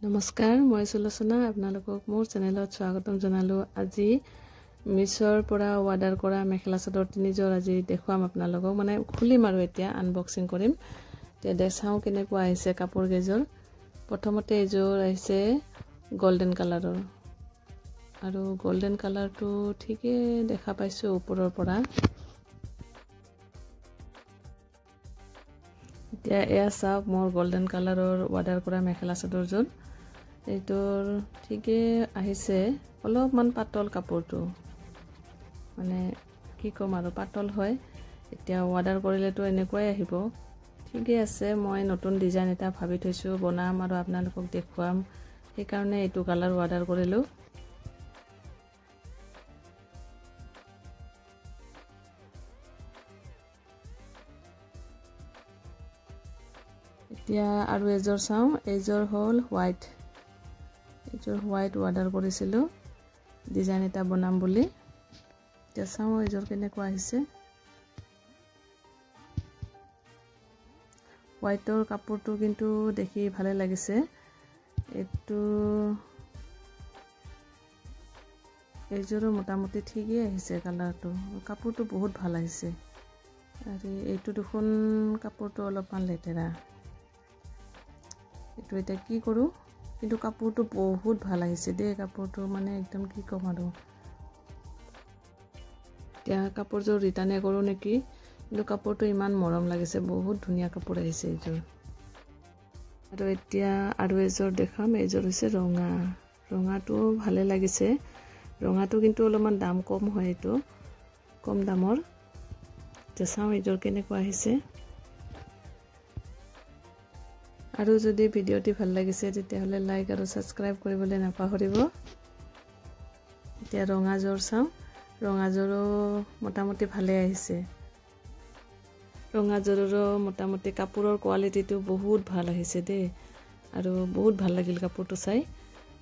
নমস্কাৰ, মই সুলোচনা আপোনালোকক মোৰ চেনেলত স্বাগতম জনালো। আজি মিছৰ পৰা অৰ্ডাৰ কৰা মেখেলা চাদৰ তিনিযোৰ আজি দেখুৱাম আপোনালোকক, মানে খুলিম আৰু এতিয়া আনবক্সিং কৰিম। এতিয়া দেখাওঁ কেনেকুৱা আহিছে কাপোৰ কেইযোৰ। প্ৰথমতে এইযোৰ আহিছে গোল্ডেন কালাৰৰ, আৰু গোল্ডেন কালাৰটো ঠিকেই দেখা পাইছোঁ ওপৰৰ পৰা। এতিয়া এয়া চাওক মোৰ গোল্ডেন কালাৰৰ অৰ্ডাৰ কৰা মেখেলা চাদৰযোৰ। এইটোৰ ঠিকেই আহিছে, অলপমান পাতল কাপোৰটো, মানে কি ক'ম আৰু পাতল হয়। এতিয়া অৰ্ডাৰ কৰিলেতো এনেকুৱাই আহিব। ঠিকেই আছে, মই নতুন ডিজাইন এটা ভাবি থৈছোঁ, বনাম আৰু আপোনালোকক দেখুৱাম, সেইকাৰণে এইটো কালাৰ অৰ্ডাৰ কৰিলোঁ। এতিয়া আৰু এযোৰ চাওঁ, এইযোৰ হ'ল হোৱাইট। এইযোৰ হোৱাইট অৰ্ডাৰ কৰিছিলোঁ ডিজাইন এটা বনাম বুলি। এতিয়া চাওঁ এইযোৰ কেনেকুৱা আহিছে। হোৱাইটৰ কাপোৰটো কিন্তু দেখি ভালে লাগিছে। এইযোৰো মোটামুটি ঠিকেই আহিছে কালাৰটো, কাপোৰটো বহুত ভাল আহিছে। আৰু এইটো দেখোন কাপোৰটো অলপমান লেতেৰা। এইটো এতিয়া কি কৰোঁ, কিন্তু কাপোৰটো বহুত ভাল আহিছে দেই। কাপোৰটো মানে একদম কি ক'ম আৰু। এতিয়া কাপোৰযোৰ ৰিটাৰ্ণে কৰোঁ নেকি, কিন্তু কাপোৰটো ইমান মৰম লাগিছে, বহুত ধুনীয়া কাপোৰ আহিছে এইযোৰ। আৰু এতিয়া আৰু এযোৰ দেখাম, এইযোৰ হৈছে ৰঙা। ৰঙাটো ভালে লাগিছে। ৰঙাটো কিন্তু অলপমান দাম কম হয়, এইটো কম দামৰ। এতিয়া চাওঁ এইযোৰ কেনেকুৱা আহিছে। আৰু যদি ভিডিঅ'টি ভাল লাগিছে তেতিয়াহ'লে লাইক আৰু ছাবস্ক্ৰাইব কৰিবলৈ নাপাহৰিব। এতিয়া ৰঙাযোৰ চাওঁ, ৰঙাযোৰো মোটামুটি ভালে আহিছে। ৰঙাযোৰৰো মোটামুটি কাপোৰৰ কোৱালিটিটো বহুত ভাল আহিছে দেই, আৰু বহুত ভাল লাগিল কাপোৰটো চাই।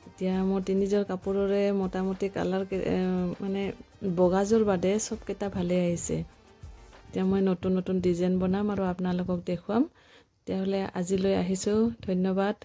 এতিয়া মোৰ তিনিযোৰ কাপোৰৰে মোটামুটি কালাৰ মানে বগাযোৰ বাদে চবকেইটা ভালে আহিছে। এতিয়া মই নতুন নতুন ডিজাইন বনাম আৰু আপোনালোকক দেখুৱাম। তেতিয়াহ'লে আজিলৈ আহিছোঁ, ধন্যবাদ।